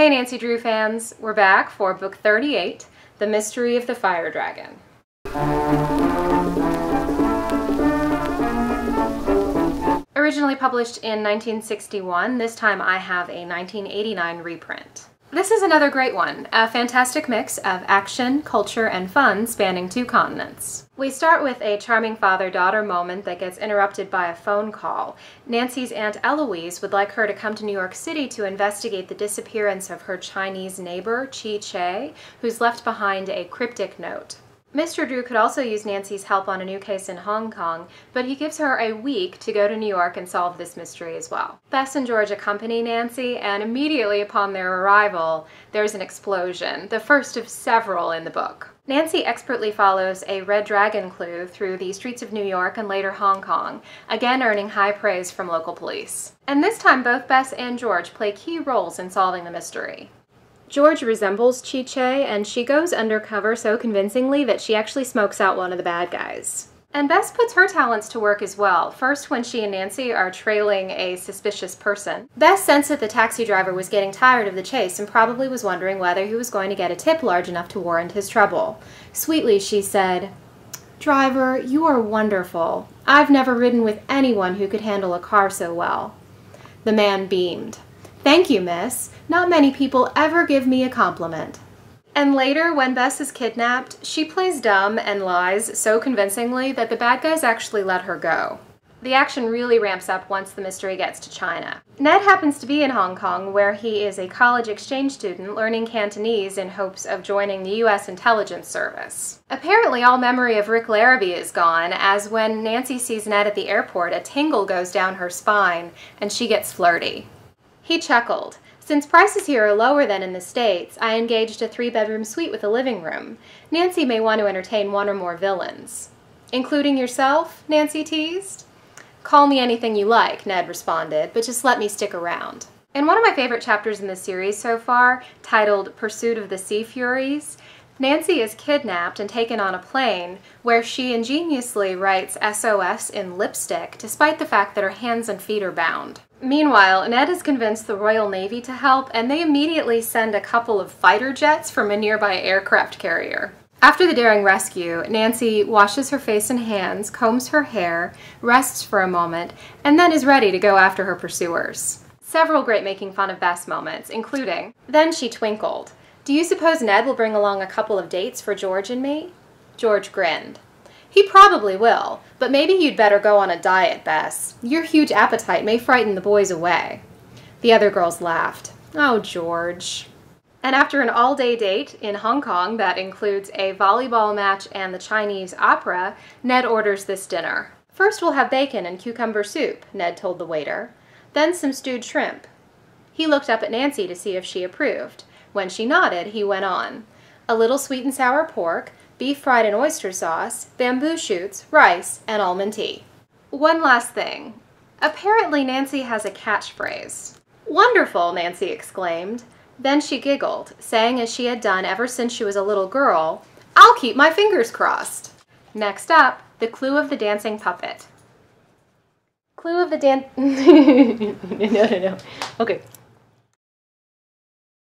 Hey Nancy Drew fans, we're back for book 38, The Mystery of the Fire Dragon. Originally published in 1961, this time I have a 1989 reprint. This is another great one, a fantastic mix of action, culture, and fun spanning 2 continents. We start with a charming father-daughter moment that gets interrupted by a phone call. Nancy's Aunt Eloise would like her to come to New York City to investigate the disappearance of her Chinese neighbor, Chi-Che, who's left behind a cryptic note. Mr. Drew could also use Nancy's help on a new case in Hong Kong, but he gives her a week to go to New York and solve this mystery as well. Bess and George accompany Nancy, and immediately upon their arrival, there's an explosion, the first of several in the book. Nancy expertly follows a red dragon clue through the streets of New York and later Hong Kong, again earning high praise from local police. And this time both Bess and George play key roles in solving the mystery. George resembles Chi-Che, and she goes undercover so convincingly that she actually smokes out one of the bad guys. And Bess puts her talents to work as well, first when she and Nancy are trailing a suspicious person. Bess sensed that the taxi driver was getting tired of the chase and probably was wondering whether he was going to get a tip large enough to warrant his trouble. Sweetly, she said, "Driver, you are wonderful. I've never ridden with anyone who could handle a car so well." The man beamed. "Thank you, miss. Not many people ever give me a compliment." And later, when Bess is kidnapped, she plays dumb and lies so convincingly that the bad guys actually let her go. The action really ramps up once the mystery gets to China. Ned happens to be in Hong Kong, where he is a college exchange student learning Cantonese in hopes of joining the U.S. intelligence service. Apparently, all memory of Rick Larrabee is gone, as when Nancy sees Ned at the airport, a tingle goes down her spine, and she gets flirty. He chuckled. "Since prices here are lower than in the States, I engaged a 3-bedroom suite with a living room. Nancy may want to entertain 1 or more villains." "Including yourself?" Nancy teased. "Call me anything you like," Ned responded, "but just let me stick around." In one of my favorite chapters in the series so far, titled Pursuit of the Sea Furies, Nancy is kidnapped and taken on a plane where she ingeniously writes SOS in lipstick despite the fact that her hands and feet are bound. Meanwhile, Ned has convinced the Royal Navy to help, and they immediately send a couple of fighter jets from a nearby aircraft carrier. After the daring rescue, Nancy washes her face and hands, combs her hair, rests for a moment, and then is ready to go after her pursuers. Several great making fun of Bess moments, including, "Then she twinkled. Do you suppose Ned will bring along a couple of dates for George and me?" George grinned. "He probably will, but maybe you'd better go on a diet, Bess. Your huge appetite may frighten the boys away." The other girls laughed. "Oh, George." And after an all-day date in Hong Kong that includes a volleyball match and the Chinese opera, Ned orders this dinner. "First we'll have bacon and cucumber soup," Ned told the waiter. "Then some stewed shrimp." He looked up at Nancy to see if she approved. When she nodded, he went on. "A little sweet and sour pork, beef fried in oyster sauce, bamboo shoots, rice, and almond tea." One last thing. Apparently Nancy has a catchphrase. "Wonderful!" Nancy exclaimed. Then she giggled, saying as she had done ever since she was a little girl, "I'll keep my fingers crossed." Next up, the clue of the dancing puppet. Clue of the no. Okay.